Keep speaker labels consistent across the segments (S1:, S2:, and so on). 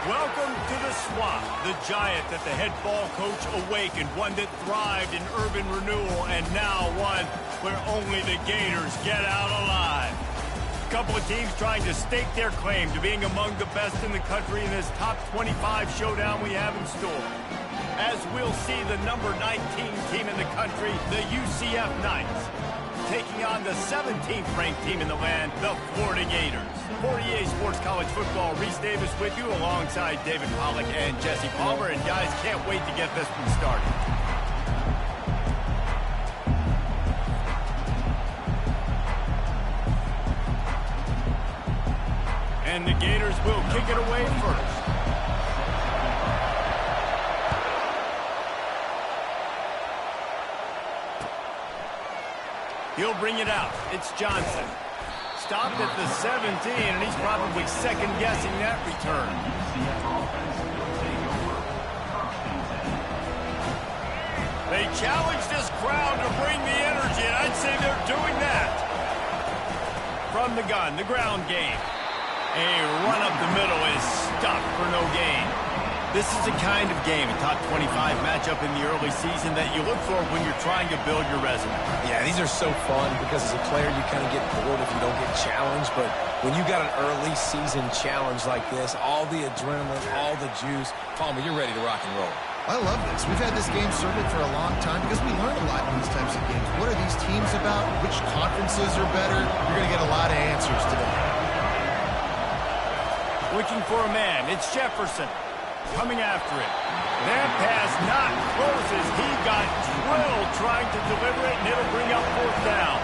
S1: Welcome to the Swamp, the giant that the head ball coach awakened, one that thrived in urban renewal, and now one where only the Gators get out alive. A couple of teams trying to stake their claim to being among the best in the country in this top 25 showdown we have in store. As we'll see the number 19 team in the country, the UCF Knights, taking on the 17th ranked team in the land, the Florida Gators. For EA Sports College Football, Reese Davis with you alongside David Pollack and Jesse Palmer. And guys, can't wait to get this one started. And the Gators will kick it away first. He'll bring it out. It's Johnson. Stopped at the 17, and he's probably second-guessing that return. They challenge this crowd to bring the energy, and I'd say they're doing that. From the gun, the ground game. A run up the middle is stopped for no gain. This is the kind of game, a top 25 matchup in the early season, that you look for when you're trying to build your resume.
S2: Yeah, these are so fun because as a player you kind of get bored if you don't get challenged, but when you got an early season challenge like this, all the adrenaline, all the juice, Palmer, you're ready to rock and roll.
S3: I love this. We've had this game circled for a long time because we learn a lot in these types of games. What are these teams about? Which conferences are better? You're going to get a lot of answers today.
S1: Looking for a man. It's Jefferson. Coming after it. That pass not close as he got drilled trying to deliver it, and it'll bring up fourth down.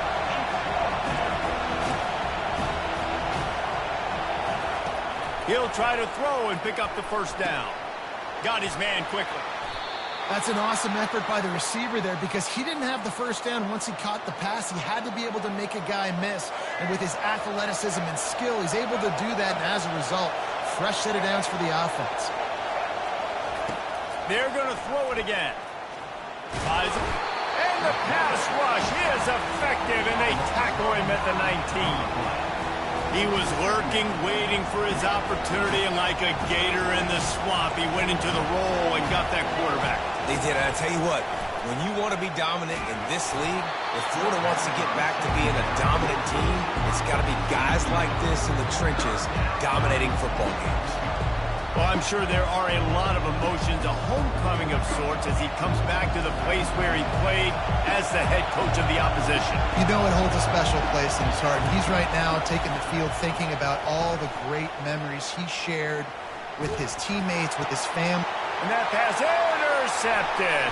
S1: He'll try to throw and pick up the first down. Got his man quickly.
S3: That's an awesome effort by the receiver there because he didn't have the first down once he caught the pass. He had to be able to make a guy miss. And with his athleticism and skill, he's able to do that, and as a result, fresh set of downs for the offense.
S1: They're going to throw it again. Isaac. And the pass rush is effective, and they tackle him at the 19. He was lurking, waiting for his opportunity, and like a gator in the swamp, he went into the roll and got that quarterback.
S2: They did, and I tell you what, when you want to be dominant in this league, if Florida wants to get back to being a dominant team, it's got to be guys like this in the trenches dominating football games.
S1: Well, I'm sure there are a lot of emotions, a homecoming of sorts, as he comes back to the place where he played as the head coach of the opposition.
S3: You know it holds a special place in his heart. He's right now taking the field thinking about all the great memories he shared with his teammates, with his family.
S1: And that pass intercepted.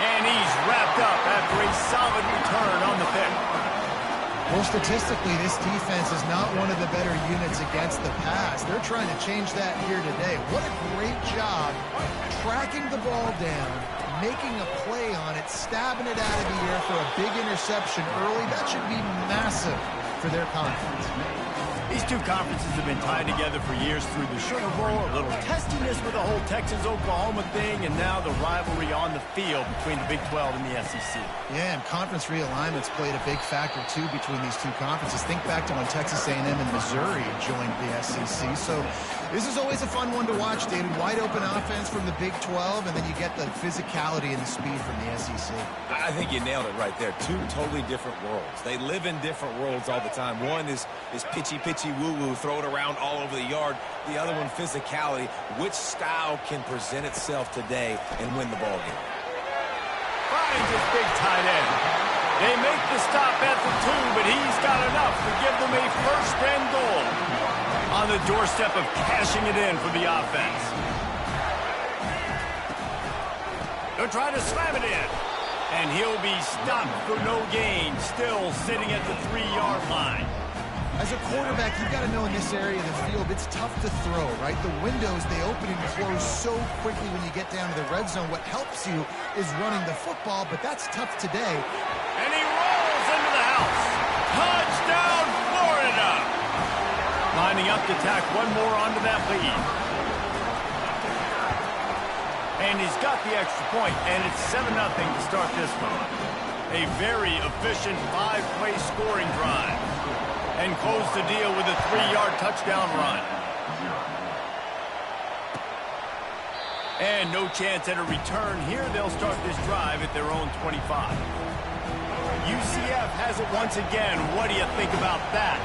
S1: And he's wrapped up after a solid return on the pick.
S3: Well, statistically, this defense is not one of the better units against the pass. They're trying to change that here today. What a great job tracking the ball down, making a play on it, stabbing it out of the air for a big interception early. That should be massive for their conference.
S1: These two conferences have been tied together for years through the Sugar Bowl, a little testiness with the whole Texas-Oklahoma thing, and now the rivalry on the field between the Big 12 and the SEC.
S3: Yeah, and conference realignments played a big factor, too, between these two conferences. Think back to when Texas A&M and Missouri joined the SEC. So this is always a fun one to watch, David. Wide open offense from the Big 12, and then you get the physicality and the speed from the SEC.
S2: I think you nailed it right there. Two totally different worlds. They live in different worlds all the time. One is pitchy woo-woo, throw it around all over the yard. The other one, physicality. Which style can present itself today and win the ball game?
S1: Finds his big tight end. They make the stop at the 2, but he's got enough to give them a first and goal on the doorstep of cashing it in for the offense. They'll try to slam it in, and he'll be stopped for no gain, still sitting at the 3-yard line.
S3: As a quarterback, you've got to know in this area of the field, it's tough to throw, right? The windows, they open and close so quickly when you get down to the red zone. What helps you is running the football, but that's tough today.
S1: And he rolls into the house. Touchdown, Florida! Lining up to tack one more onto that lead. And he's got the extra point, and it's 7-0 to start this one. A very efficient 5-play scoring drive. And close the deal with a 3-yard touchdown run. And no chance at a return here. They'll start this drive at their own 25. UCF has it once again. What do you think about that?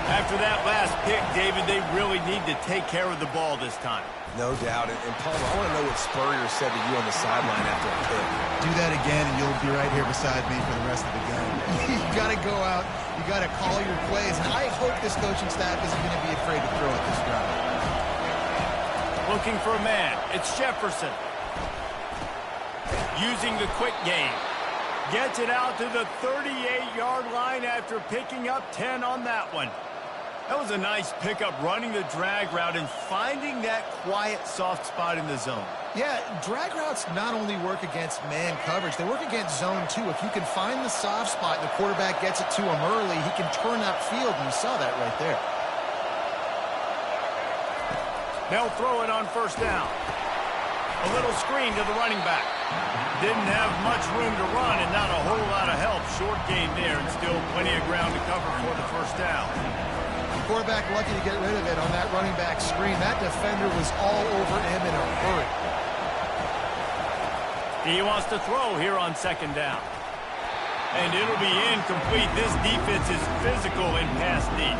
S1: After that last pick, David, they really need to take care of the ball this time.
S2: No doubt. And Paul, I want to know what Spurrier said to you on the sideline after a pick.
S3: Do that again, and you'll be right here beside me for the rest of the game. You got to go out. You got to call your plays. And I hope this coaching staff isn't going to be afraid to throw at this drive.
S1: Looking for a man. It's Jefferson. Using the quick game. Gets it out to the 38-yard line after picking up 10 on that one. That was a nice pickup, running the drag route and finding that quiet, soft spot in the zone.
S3: Yeah, drag routes not only work against man coverage, they work against zone too. If you can find the soft spot and the quarterback gets it to him early, he can turn upfield, and you saw that right there.
S1: They'll throw it on first down. A little screen to the running back. Didn't have much room to run and not a whole lot of help. Short gain there and still plenty of ground to cover for the first down.
S3: The quarterback lucky to get rid of it on that running back screen. That defender was all over him in a hurry.
S1: He wants to throw here on second down. And it'll be incomplete. This defense is physical in pass deep.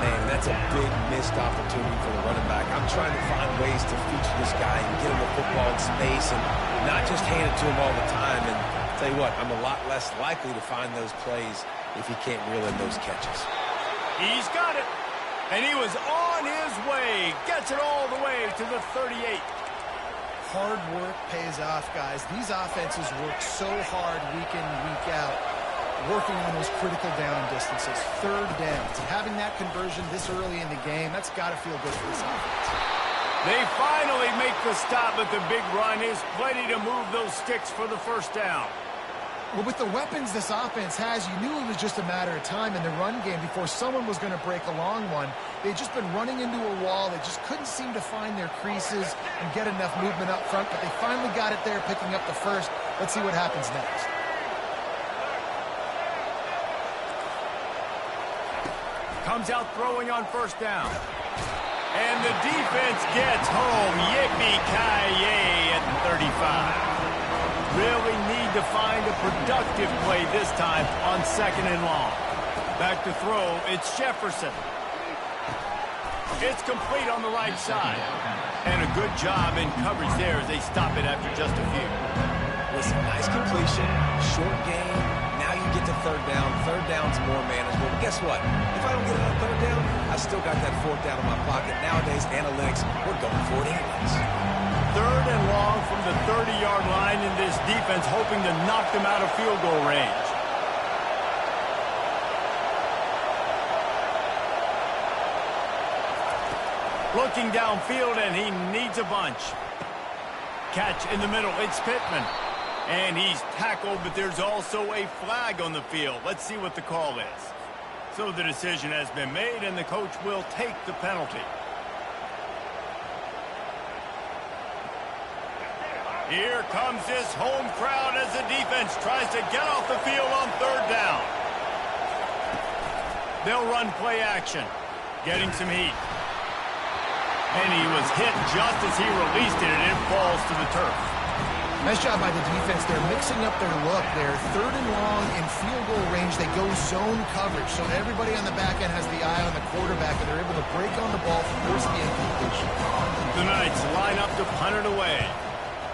S2: Man, that's a big missed opportunity for the running back. I'm trying to find ways to feature this guy and get him the football in space and not just hand it to him all the time. And I'll tell you what, I'm a lot less likely to find those plays if he can't reel in those catches.
S1: He's got it. And he was on his way. Gets it all the way to the 38.
S3: Hard work pays off, guys. These offenses work so hard week in, week out, working on those critical down distances, third downs. Having that conversion this early in the game, that's got to feel good for this offense.
S1: They finally make the stop, but the big run is plenty to move those sticks for the first down.
S3: Well, with the weapons this offense has, you knew it was just a matter of time in the run game before someone was going to break a long one. They'd just been running into a wall. They just couldn't seem to find their creases and get enough movement up front, but they finally got it there, picking up the first. Let's see what happens next.
S1: Comes out throwing on first down. And the defense gets home. Yippee-ki-yay at the 35. Really need to find a productive play this time on second and long. Back to throw, it's Jefferson. It's complete on the right side. And a good job in coverage there as they stop it after just a few.
S2: Listen, nice completion, short game. Now you get to third down. Third down's more manageable. But guess what? If I don't get it on third down, I still got that fourth down in my pocket. Nowadays, analytics, we're going for it anyways.
S1: Third and long from the 30-yard line in this defense, hoping to knock them out of field goal range. Looking downfield, and he needs a bunch. Catch in the middle, it's Pittman. And he's tackled, but there's also a flag on the field. Let's see what the call is. So the decision has been made, and the coach will take the penalty. Here comes this home crowd as the defense tries to get off the field on third down. They'll run play action, getting some heat. And he was hit just as he released it, and it falls to the turf.
S3: Nice job by the defense. They're mixing up their look. They're third and long in field goal range. They go zone coverage, so everybody on the back end has the eye on the quarterback, and they're able to break on the ball, force the incompletion.
S1: The Knights line up to punt it away.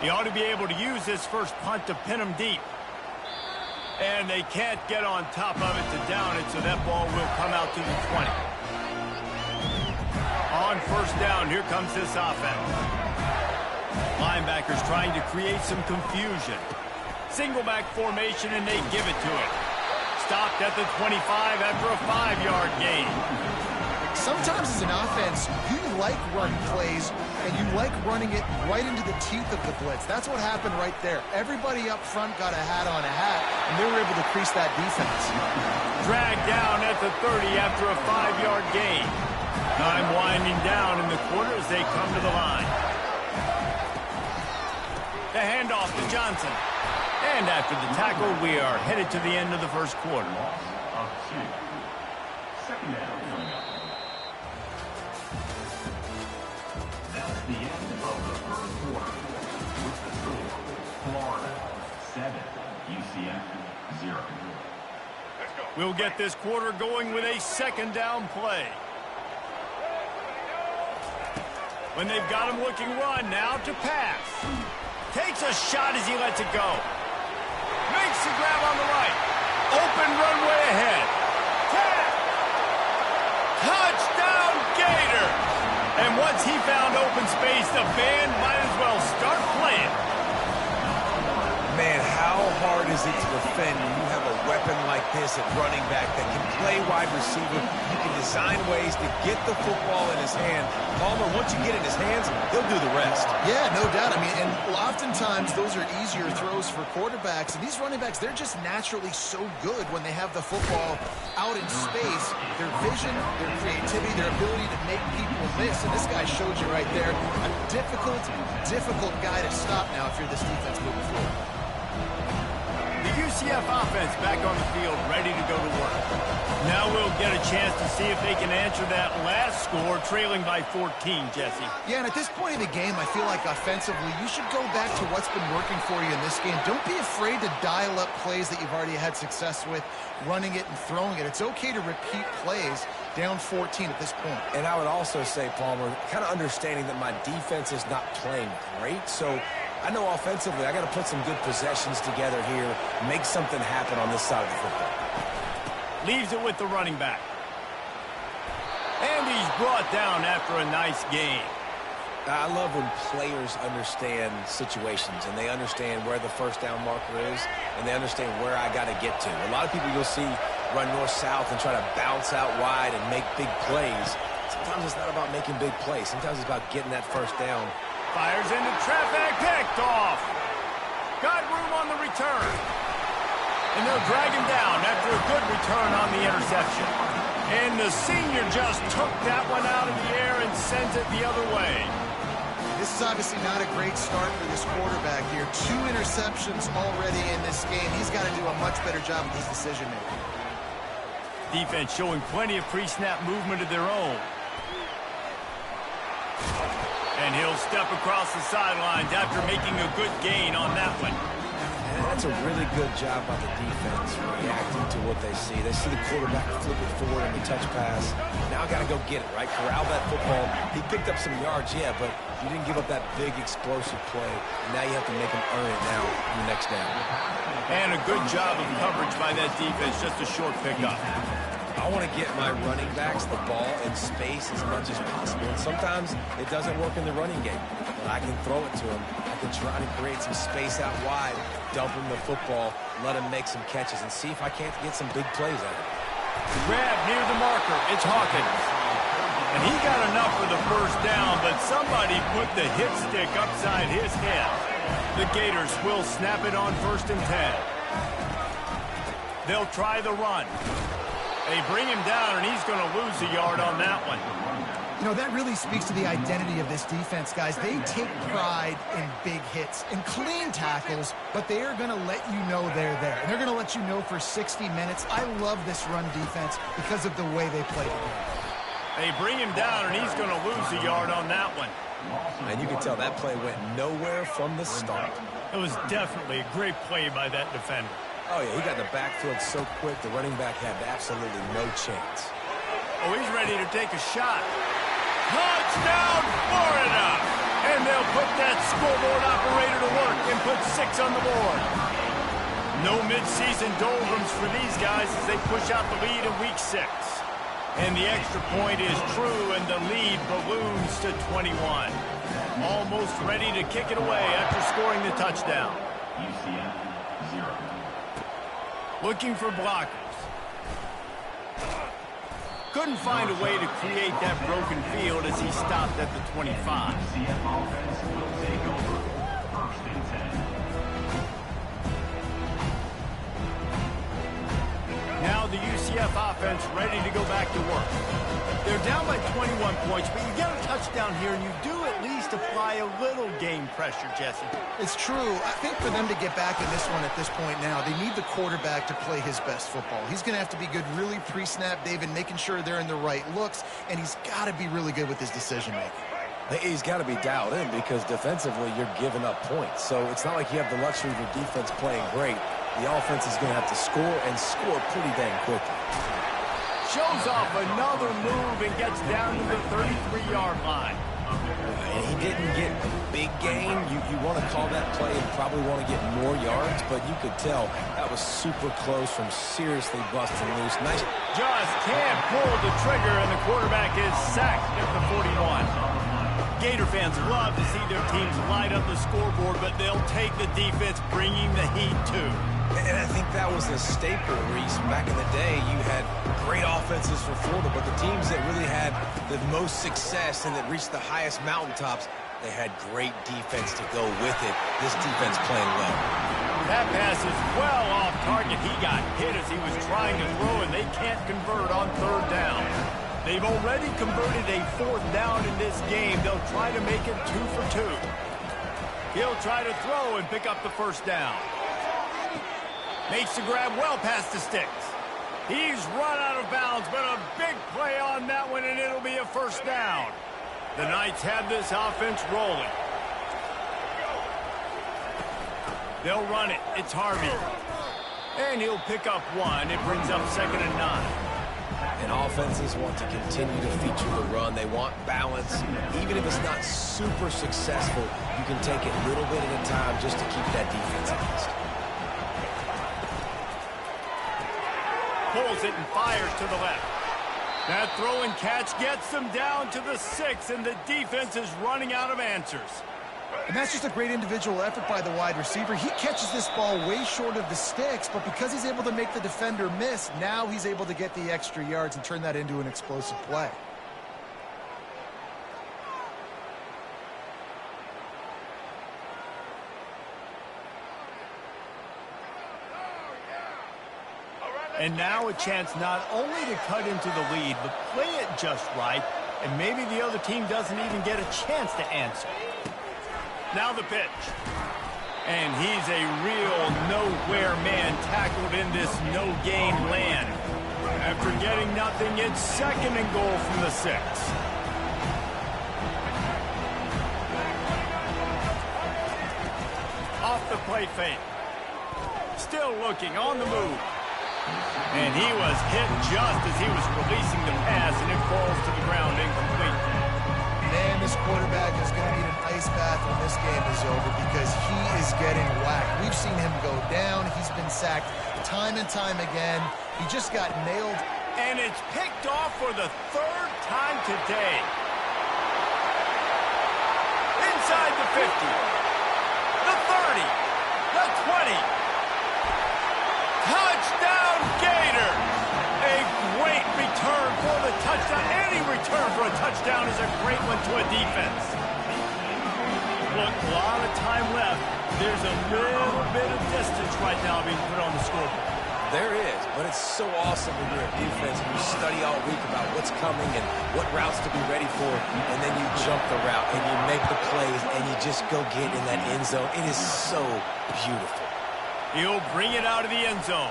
S1: He ought to be able to use this first punt to pin him deep. And they can't get on top of it to down it, so that ball will come out to the 20. On first down, here comes this offense. Linebackers trying to create some confusion. Single back formation, and they give it to it. Stopped at the 25 after a 5-yard gain.
S3: Sometimes as an offense, you like run plays, and you like running it right into the teeth of the blitz. That's what happened right there. Everybody up front got a hat on a hat, and they were able to crease that defense.
S1: Dragged down at the 30 after a 5-yard gain. Time winding down in the quarter as they come to the line. The handoff to Johnson. And after the tackle, we are headed to the end of the first quarter.
S4: Second down. That's the end of the first 7, UCF 0.
S1: We'll get this quarter going with a second down play. When they've got him looking run, now to pass. Takes a shot as he lets it go. Makes the grab on the right. Open runway ahead. Touchdown Gator! And once he found open space, the band might as well start playing.
S2: Man, how hard is it to defend when you have a weapon like this at running back that can play wide receiver? You can design ways to get the football in his hand. Palmer, once you get it in his hands, he'll do the rest.
S3: Yeah, no doubt. I mean, and oftentimes those are easier throws for quarterbacks. And these running backs, they're just naturally so good when they have the football out in space. Their vision, their creativity, their ability to make people miss. And this guy showed you right there, a difficult guy to stop now if you're this defense moving forward.
S1: The UCF offense back on the field, ready to go to work. Now we'll get a chance to see if they can answer that last score, trailing by 14, Jesse.
S3: Yeah, and at this point in the game, I feel like offensively, you should go back to what's been working for you in this game. Don't be afraid to dial up plays that you've already had success with, running it and throwing it. It's okay to repeat plays down 14 at this point.
S2: And I would also say, Palmer, kind of understanding that my defense is not playing great, so I know offensively I got to put some good possessions together here, make something happen on this side of the football.
S1: Leaves it with the running back. And he's brought down after a nice game.
S2: I love when players understand situations and they understand where the first down marker is and they understand where I got to get to. A lot of people you'll see run north-south and try to bounce out wide and make big plays. Sometimes it's not about making big plays. Sometimes it's about getting that first down.
S1: Fires into traffic, picked off. Got room on the return. And they'll drag him down after a good return on the interception. And the senior just took that one out of the air and sends it the other way.
S3: This is obviously not a great start for this quarterback here. 2 interceptions already in this game. He's got to do a much better job with his decision-making.
S1: Defense showing plenty of pre-snap movement of their own. And he'll step across the sidelines after making a good gain on that one.
S2: And that's a really good job by the defense reacting to what they see. They see the quarterback flip it forward in the touch pass. Now I got to go get it, right? Corral that football. He picked up some yards, yeah, but you didn't give up that big explosive play. Now you have to make him earn it now in the next down.
S1: And a good job of coverage by that defense, just a short pickup.
S2: I want to get my running backs the ball in space as much as possible. And sometimes it doesn't work in the running game. But I can throw it to him. I can try to create some space out wide, dump him the football, let him make some catches, and see if I can't get some big plays out of it.
S1: Grab near the marker. It's Hawkins. And he got enough for the first down, but somebody put the hit stick upside his head. The Gators will snap it on 1st and 10. They'll try the run. They bring him down, and he's going to lose a yard on that one.
S3: You know, that really speaks to the identity of this defense, guys. They take pride in big hits and clean tackles, but they are going to let you know they're there. And they're going to let you know for 60 minutes. I love this run defense because of the way they play the game.
S1: They bring him down, and he's going to lose a yard on that one.
S2: And you can tell that play went nowhere from the start.
S1: It was definitely a great play by that defender.
S2: Oh, yeah, he got in the backfield so quick, the running back had absolutely no chance.
S1: Oh, he's ready to take a shot. Touchdown, Florida! And they'll put that scoreboard operator to work and put 6 on the board. No midseason doldrums for these guys as they push out the lead in Week 6. And the extra point is true, and the lead balloons to 21. Almost ready to kick it away after scoring the touchdown.
S4: UCF 0.
S1: Looking for blockers. Couldn't find a way to create that broken field as he stopped at the 25.
S4: UCF offense will take over 1st and 10.
S1: Now the UCF offense ready to go back to work. They're down by 21 points, but you get a touchdown here, and you do at least apply a little game pressure, Jesse.
S3: It's true. I think for them to get back in this one at this point now, they need the quarterback to play his best football. He's going to have to be good really pre-snap, David, making sure they're in the right looks, and he's got to be really good with his decision-making.
S2: He's got to be dialed in because defensively you're giving up points. So it's not like you have the luxury of your defense playing great. The offense is going to have to score and score pretty dang quickly.
S1: Shows off another move and gets down to the 33-yard line.
S2: And he didn't get a big gain. You want to call that play and probably want to get more yards, but you could tell that was super close from seriously busting loose. Nice.
S1: Just can't pull the trigger, and the quarterback is sacked at the 41. Gator fans love to see their teams light up the scoreboard, but they'll take the defense bringing the heat too.
S2: And I think that was a staple, Reese. Back in the day, you had great offenses for Florida, but the teams that really had the most success and that reached the highest mountaintops, they had great defense to go with it. This defense playing well.
S1: That pass is well off target. He got hit as he was trying to throw, and they can't convert on third down. They've already converted a fourth down in this game. They'll try to make it 2 for 2. He'll try to throw and pick up the first down. Makes the grab well past the sticks. He's run out of bounds, but a big play on that one, and it'll be a first down. The Knights have this offense rolling. They'll run it. It's Harvey. And he'll pick up one. It brings up 2nd and 9.
S2: And offenses want to continue to feature the run. They want balance. Even if it's not super successful, you can take it little bit at a time just to keep that defense honest.
S1: Pulls it and fires to the left. That throw and catch gets them down to the 6, and the defense is running out of answers.
S3: And that's just a great individual effort by the wide receiver. He catches this ball way short of the sticks, but because he's able to make the defender miss, now he's able to get the extra yards and turn that into an explosive play.
S1: And now a chance not only to cut into the lead, but play it just right, and maybe the other team doesn't even get a chance to answer. Now the pitch. And he's a real nowhere man tackled in this no-gain land. After getting nothing, it's 2nd and goal from the 6. Off the play fake. Still looking on the move. And he was hit just as he was releasing the pass, and it falls to the ground incomplete.
S3: Man, this quarterback is going to need an ice bath when this game is over because he is getting whacked. We've seen him go down. He's been sacked time and time again. He just got nailed.
S1: And it's picked off for the 3rd time today. Inside the 50. The 30. The 20. Touchdown, Gator! A great return for the touchdown. Any return for a touchdown is a great one to a defense. Look, a lot of time left. There's a little bit of distance right now being put on the scoreboard.
S2: There is, but it's so awesome when you're a defense and you study all week about what's coming and what routes to be ready for, and then you jump the route and you make the plays and you just go get in that end zone. It is so beautiful.
S1: He'll bring it out of the end zone.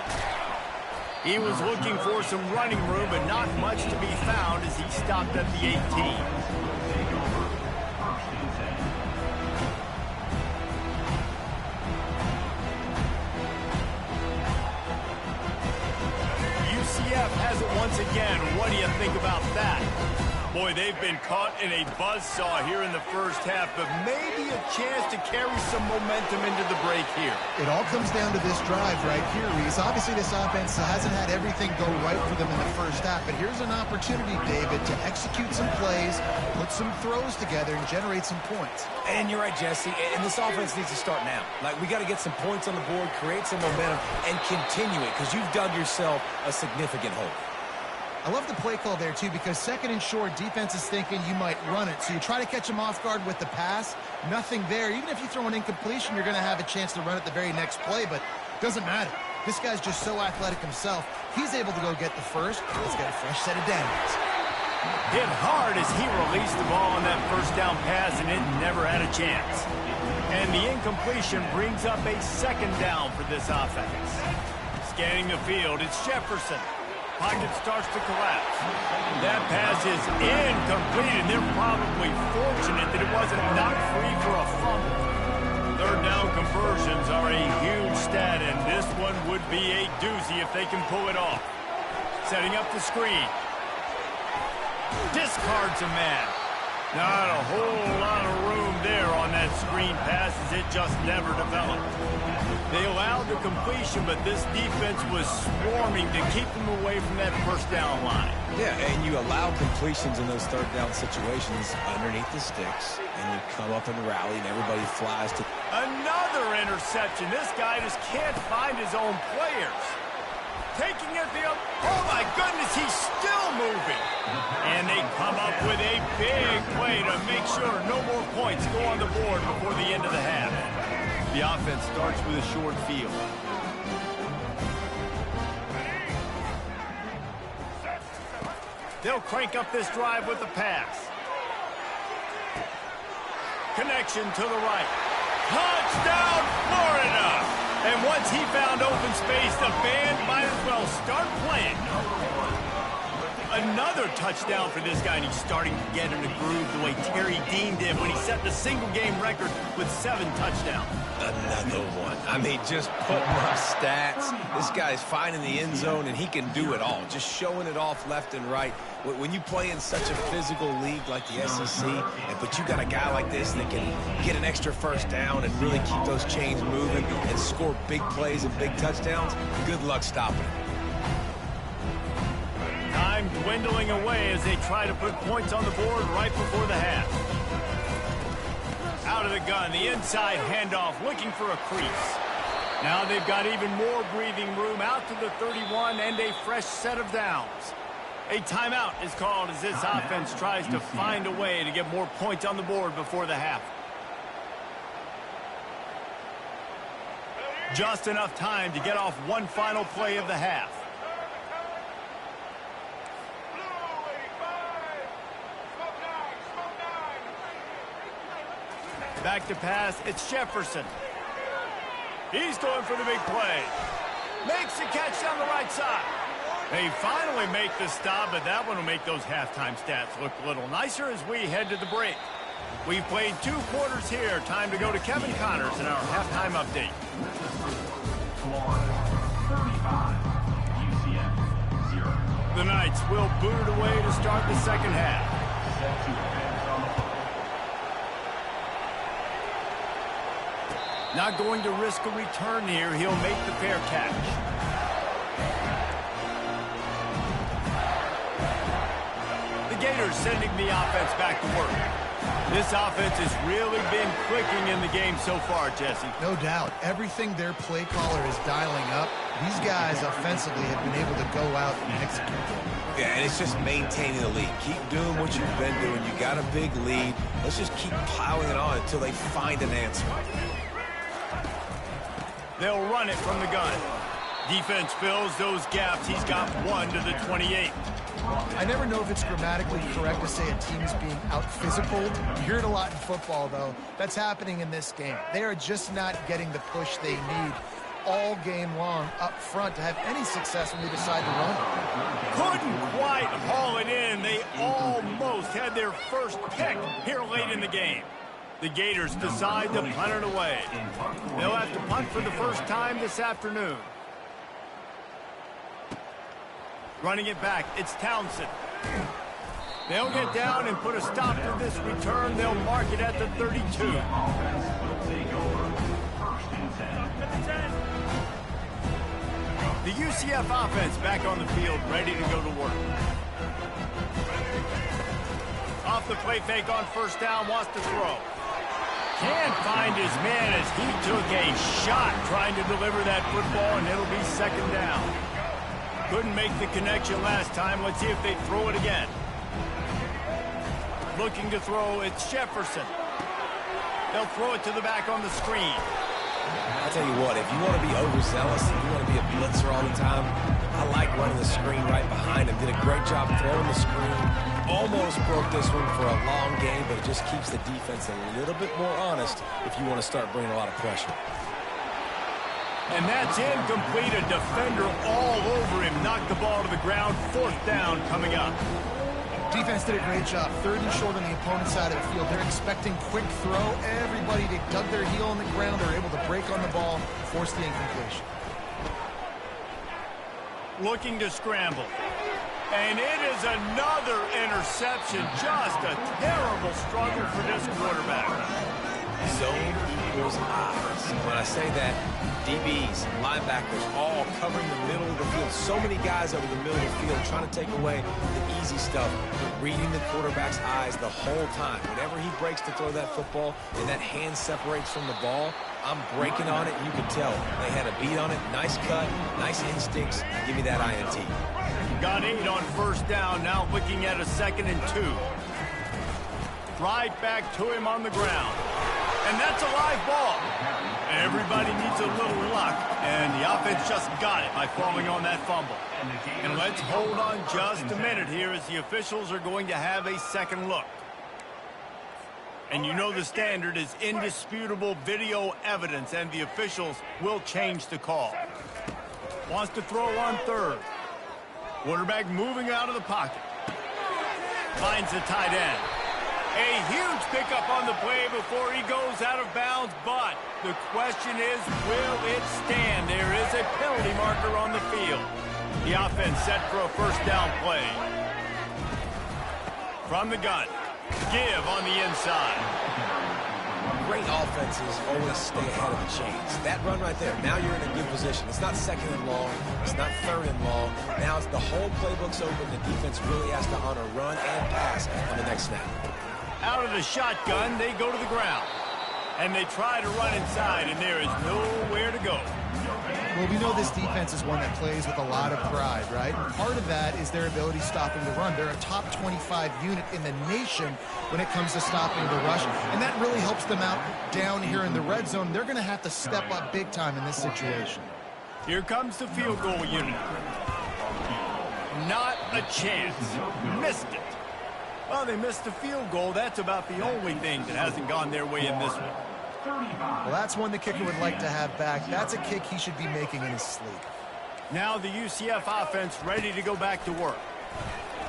S1: He was looking for some running room, but not much to be found as he stopped at the 18. UCF has it once again. What do you think about that? Boy, they've been caught in a buzzsaw here in the first half, but maybe a chance to carry some momentum into the break here.
S3: It all comes down to this drive right here, Reese. Obviously, this offense hasn't had everything go right for them in the first half, but here's an opportunity, David, to execute some plays, put some throws together, and generate some points.
S2: And you're right, Jesse, and this offense needs to start now. Like, we got to get some points on the board, create some momentum, and continue it, because you've dug yourself a significant hole.
S3: I love the play call there, too, because 2nd and short, defense is thinking you might run it. So you try to catch them off guard with the pass. Nothing there. Even if you throw an incompletion, you're going to have a chance to run it the very next play, but it doesn't matter. This guy's just so athletic himself. He's able to go get the first. He's got a fresh set of downs.
S1: Hit hard as he released the ball on that first down pass, and it never had a chance. And the incompletion brings up a 2nd down for this offense. Scanning the field, it's Jefferson. Pocket starts to collapse. That pass is incomplete, and they're probably fortunate that it wasn't knocked free for a fumble. Third down conversions are a huge stat, and this one would be a doozy if they can pull it off. Setting up the screen. Discards a man. Not a whole lot of room there on that screen pass as it just never developed. They allowed the completion, but this defense was swarming to keep them away from that first down line.
S2: Yeah, and you allow completions in those third down situations underneath the sticks, and you come up and rally, and everybody flies to...
S1: Another interception. This guy just can't find his own players. Taking it the... Oh, my goodness, he's still moving. And they come up with a big play to make sure no more points go on the board before the end of the half. The offense starts with a short field. They'll crank up this drive with the pass. Connection to the right. Touchdown, Florida! And once he found open space, the band might as well start playing. Another touchdown for this guy, and he's starting to get in the groove the way Terry Dean did when he set the single-game record with 7 touchdowns.
S2: Another one. I mean, just putting up stats. This guy's finding the end zone, and he can do it all. Just showing it off left and right. When you play in such a physical league like the SEC, but you got a guy like this that can get an extra first down and really keep those chains moving and score big plays and big touchdowns, good luck stopping him.
S1: Time dwindling away as they try to put points on the board right before the half. Out of the gun, the inside handoff, looking for a crease. Now they've got even more breathing room out to the 31 and a fresh set of downs. A timeout is called as this offense tries to find a way to get more points on the board before the half. Just enough time to get off one final play of the half. Back to pass, it's Jefferson. He's going for the big play. Makes the catch down the right side. They finally make the stop, but that one will make those halftime stats look a little nicer as we head to the break. We've played 2 quarters here. Time to go to Kevin Connors in our halftime update.
S4: Florida, 35, UCF, 0.
S1: The Knights will boot it away to start the second half.
S4: Set to defense on the football.
S1: Not going to risk a return here. He'll make the fair catch. The Gators sending the offense back to work. This offense has really been clicking in the game so far, Jesse.
S3: No doubt. Everything their play caller is dialing up, these guys offensively have been able to go out and execute.
S2: Yeah, and it's just maintaining the lead. Keep doing what you've been doing. You got a big lead. Let's just keep piling it on until they find an answer.
S1: They'll run it from the gun. Defense fills those gaps. He's got 1 to the 28.
S3: I never know if it's grammatically correct to say a team is being out-physicaled. You hear it a lot in football, though. That's happening in this game. They are just not getting the push they need all game long up front to have any success when they decide to run.
S1: Couldn't quite haul it in. They almost had their first pick here late in the game. The Gators decide to punt it away. They'll have to punt for the first time this afternoon. Running it back, it's Townsend. They'll get down and put a stop to this return. They'll mark it at the 32.
S4: Offense will take over. 1st and 10.
S1: The UCF offense back on the field, ready to go to work. Off the play fake on first down, wants to throw. Can't find his man as he took a shot trying to deliver that football, and it'll be second down. Couldn't make the connection last time. Let's see if they throw it again. Looking to throw, it's Jefferson. They'll throw it to the back on the screen.
S2: I'll tell you what, if you want to be overzealous, if you want to be a blitzer all the time, I like running the screen right behind him. Did a great job throwing the screen. Almost broke this one for a long game, but it just keeps the defense a little bit more honest if you want to start bringing a lot of pressure.
S1: And that's incomplete. A defender all over him. Knocked the ball to the ground. 4th down coming up.
S3: Defense did a great job. 3rd and short on the opponent's side of the field. They're expecting quick throw. Everybody dug their heel on the ground. They're able to break on the ball, force the incompletion.
S1: Looking to scramble. And it is another interception. Just a terrible struggle for this quarterback.
S2: Zone equals eyes. When I say that, DBs, linebackers, all covering the middle of the field. So many guys over the middle of the field trying to take away the easy stuff, but reading the quarterback's eyes the whole time. Whenever he breaks to throw that football and that hand separates from the ball, I'm breaking on it. You can tell they had a beat on it. Nice cut, nice instincts. Give me that INT.
S1: Got 8 on 1st down. Now looking at a 2nd and 2. Right back to him on the ground. And that's a live ball. Everybody needs a little luck, and the offense just got it by falling on that fumble. And let's hold on just a minute here as the officials are going to have a second look. And you know the standard is indisputable video evidence, and the officials will change the call. Wants to throw on 3rd. Quarterback moving out of the pocket. Finds the tight end. A huge pickup on the play before he goes out of bounds, but the question is, will it stand? There is a penalty marker on the field. The offense set for a 1st down play. From the gun, give on the inside.
S2: Great offenses always stay ahead of the chains. That run right there, now you're in a good position. It's not 2nd and long. It's not 3rd and long. Now it's the whole playbook's open. The defense really has to honor run and pass on the next snap.
S1: Out of the shotgun, they go to the ground. And they try to run inside, and there is nowhere to go.
S3: Well, we know this defense is one that plays with a lot of pride, right? And part of that is their ability stopping the run. They're a top 25 unit in the nation when it comes to stopping the rush. And that really helps them out down here in the red zone. They're going to have to step up big time in this situation.
S1: Here comes the field goal unit. Not a chance. Missed it. Well, they missed the field goal. That's about the only thing that hasn't gone their way in this one.
S3: Well, that's one the kicker would like to have back. That's a kick he should be making in his sleep.
S1: Now the UCF offense ready to go back to work.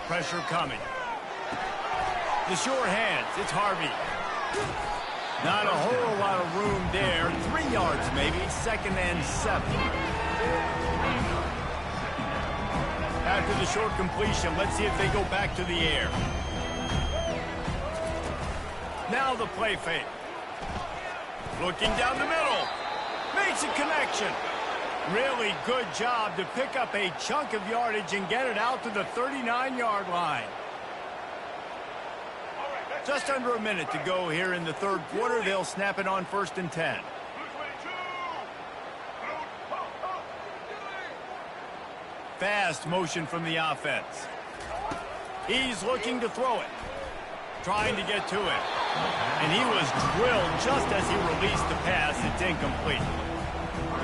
S1: Pressure coming. The short hands. It's Harvey. Not a whole lot of room there. 3 yards maybe. 2nd and 7. After the short completion, let's see if they go back to the air. Now the play fake. Looking down the middle. Makes a connection. Really good job to pick up a chunk of yardage and get it out to the 39-yard line. Just under a minute to go here in the 3rd quarter. They'll snap it on 1st and 10. Fast motion from the offense. He's looking to throw it. Trying to get to it. And he was drilled just as he released the pass. It's incomplete.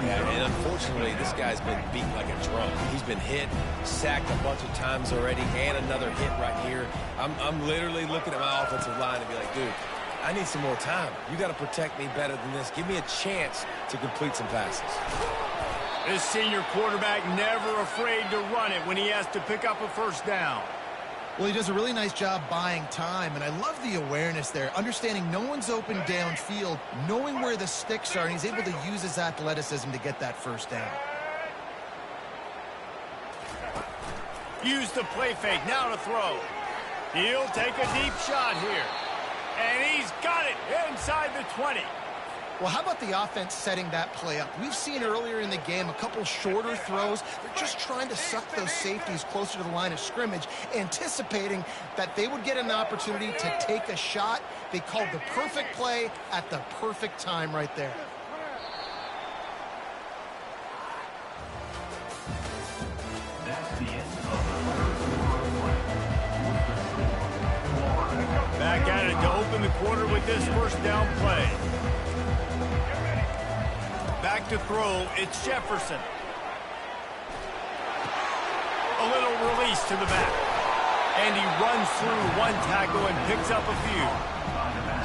S2: Yeah, and unfortunately, this guy's been beaten like a drum. He's been hit, sacked a bunch of times already, and another hit right here. I'm literally looking at my offensive line and be like, dude, I need some more time. You got to protect me better than this. Give me a chance to complete some passes.
S1: This senior quarterback never afraid to run it when he has to pick up a 1st down.
S3: Well, he does a really nice job buying time, and I love the awareness there, understanding no one's open downfield, knowing where the sticks are, and he's able to use his athleticism to get that 1st down.
S1: Use the play fake, now to throw. He'll take a deep shot here. And he's got it inside the 20.
S3: Well, how about the offense setting that play up? We've seen earlier in the game a couple shorter throws. They're just trying to suck those safeties closer to the line of scrimmage, anticipating that they would get an opportunity to take a shot. They called the perfect play at the perfect time right there.
S1: Back at it to open the quarter with this 1st down play. Back to throw, it's Jefferson. A little release to the back. And he runs through one tackle and picks up a few.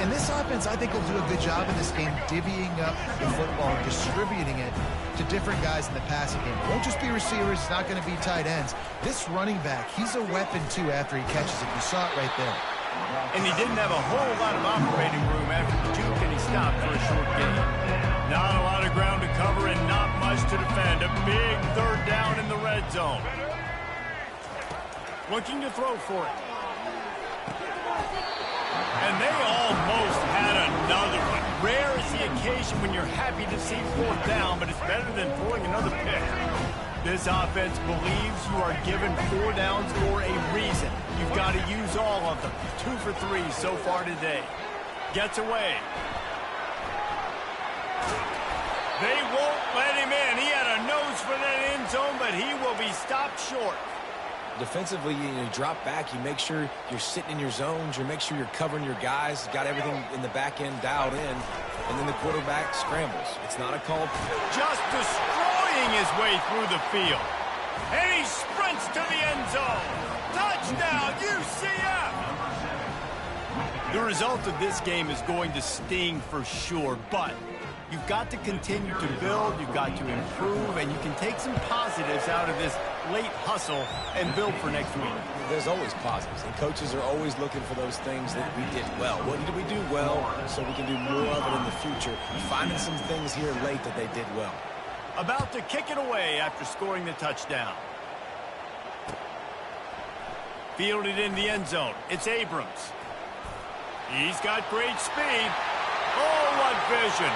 S3: And this offense, I think, will do a good job in this game divvying up the football and distributing it to different guys in the passing game. It won't just be receivers. It's not going to be tight ends. This running back, he's a weapon, too, after he catches it. You saw it right there.
S1: And he didn't have a whole lot of operating room after the juke, and he stopped for a short gain. Not a lot of ground to cover and not much to defend. A big third down in the red zone. Looking to throw for it. And they almost had another one. Rare is the occasion when you're happy to see fourth down, but it's better than throwing another pick. This offense believes you are given 4 downs for a reason. You've got to use all of them. 2 for 3 so far today. Gets away. They won't let him in. He had a nose for that end zone, but he will be stopped short.
S2: Defensively, you drop back, you make sure you're sitting in your zones, you make sure you're covering your guys, got everything in the back end dialed in, and then the quarterback scrambles. It's not a call.
S1: Just destroying his way through the field. And he sprints to the end zone. Touchdown, UCF! The result of this game is going to sting for sure, but you've got to continue to build, you've got to improve, and you can take some positives out of this late hustle and build for next week.
S2: There's always positives, and coaches are always looking for those things that we did well. What did we do well so we can do more of it in the future? Finding some things here late that they did well.
S1: About to kick it away after scoring the touchdown. Fielded in the end zone. It's Abrams. He's got great speed. Oh, what vision.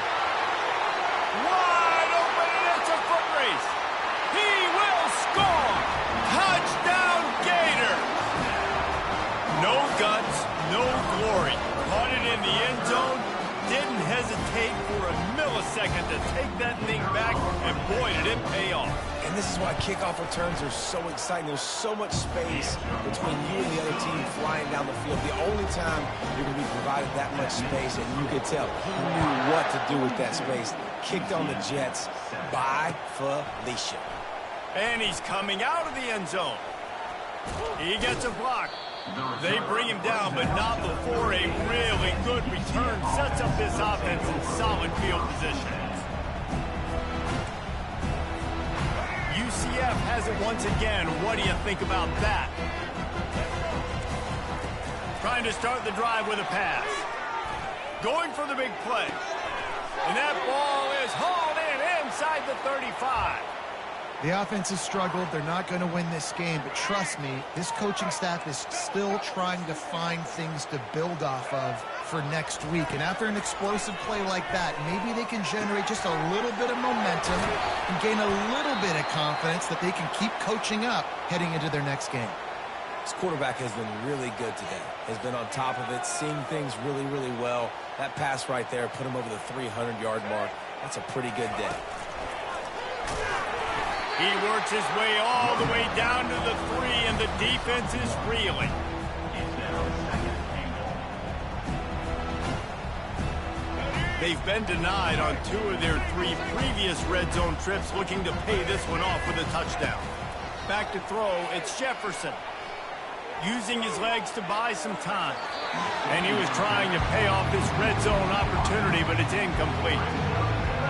S1: Wide open, and it's a foot race. He will score. Touchdown, Gator. No guts, no glory. Caught it in the end zone. Didn't hesitate for a millisecond to take that thing back, and boy, did it pay off.
S2: And this is why kickoff returns are so exciting. There's so much space between you and the other team flying down the field. The only time you're going to be provided that much space, and you could tell he knew what to do with that space. Kicked on the Jets by Felicia.
S1: And he's coming out of the end zone. He gets a block. They bring him down, but not before a really good return sets up this offense in solid field position. UCF has it once again. What do you think about that? Trying to start the drive with a pass. Going for the big play. And that ball is hauled in inside the 35.
S3: The offense has struggled. They're not going to win this game, but trust me, this coaching staff is still trying to find things to build off of for next week. And after an explosive play like that, maybe they can generate just a little bit of momentum and gain a little bit of confidence that they can keep coaching up heading into their next game.
S2: This quarterback has been really good today. Has been on top of it, seeing things really, really well. That pass right there put him over the 300-yard mark. That's a pretty good day.
S1: He works his way all the way down to the 3, and the defense is reeling. They've been denied on 2 of their 3 previous red zone trips, looking to pay this one off with a touchdown. Back to throw, it's Jefferson. Using his legs to buy some time. And he was trying to pay off this red zone opportunity, but it's incomplete.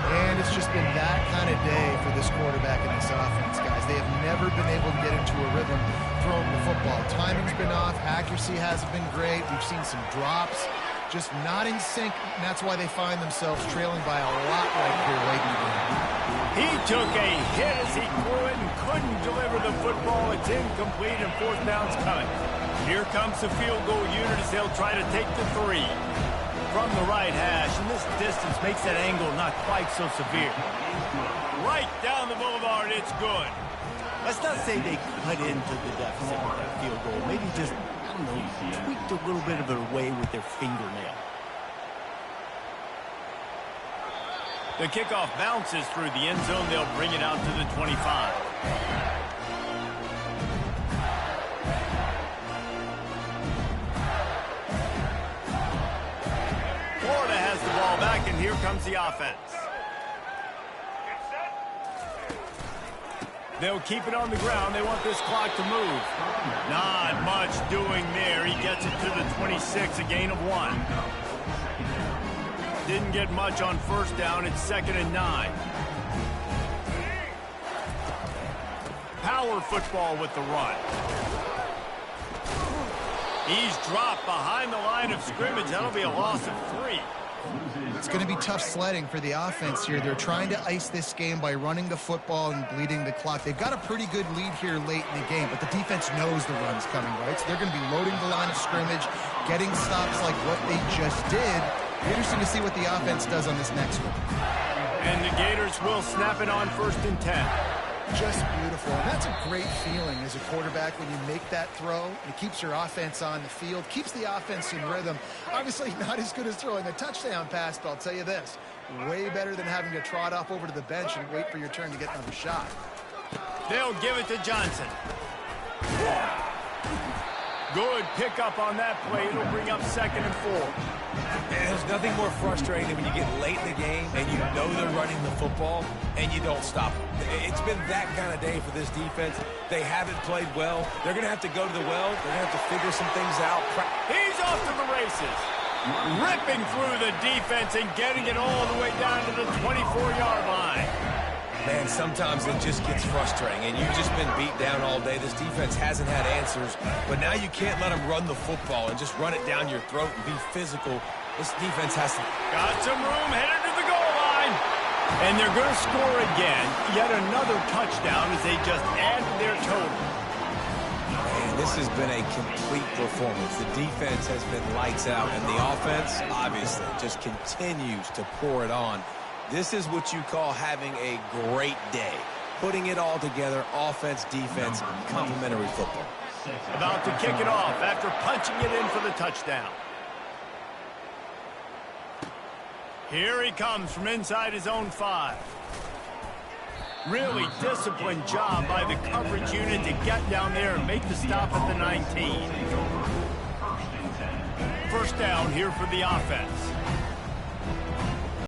S3: And it's just been that kind of day for this quarterback and this offense, guys. They have never been able to get into a rhythm throwing the football. Timing's been off. Accuracy hasn't been great. We've seen some drops. Just not in sync, and that's why they find themselves trailing by a lot right here late in the game.
S1: He took a hit as he threw it and couldn't deliver the football. It's incomplete, and 4th down's coming. Here comes the field goal unit as they'll try to take the 3. From the right hash, and this distance makes that angle not quite so severe. Right down the boulevard, it's good. Let's not say they cut into the deficit with that field goal. Maybe just, I don't know, tweaked a little bit of it away with their fingernail. The kickoff bounces through the end zone. They'll bring it out to the 25. Florida has the ball back, and here comes the offense. They'll keep it on the ground. They want this clock to move. Not much doing there. He gets it to the 26, a gain of 1. Didn't get much on first down. It's 2nd and 9. Power football with the run. He's dropped behind the line of scrimmage. That'll be a loss of 3.
S3: It's going to be tough sledding for the offense here. They're trying to ice this game by running the football and bleeding the clock. They've got a pretty good lead here late in the game, but the defense knows the run's coming, right? So they're going to be loading the line of scrimmage, getting stops like what they just did. Interesting to see what the offense does on this next one.
S1: And the Gators will snap it on 1st and 10.
S3: Just beautiful. And that's a great feeling as a quarterback when you make that throw. It keeps your offense on the field, keeps the offense in rhythm. Obviously not as good as throwing a touchdown pass, but I'll tell you this, way better than having to trot off over to the bench and wait for your turn to get another shot.
S1: They'll give it to Johnson. Good pickup on that play. It'll bring up 2nd and 4.
S2: And there's nothing more frustrating than when you get late in the game and you know they're running the football and you don't stop them. It's been that kind of day for this defense. They haven't played well. They're going to have to go to the well. They're going to have to figure some things out.
S1: He's off to the races. Ripping through the defense and getting it all the way down to the 24-yard line.
S2: Man, sometimes it just gets frustrating, and you've just been beat down all day. This defense hasn't had answers, but now you can't let them run the football and just run it down your throat and be physical. This defense has to...
S1: Got some room, headed to the goal line. And they're going to score again. Yet another touchdown as they just add to their total.
S2: Man, this has been a complete performance. The defense has been lights out, and the offense, obviously, just continues to pour it on. This is what you call having a great day. Putting it all together, offense, defense, complementary football.
S1: About to kick it off after punching it in for the touchdown. Here he comes from inside his own 5. Really disciplined job by the coverage unit to get down there and make the stop at the 19. First down here for the offense.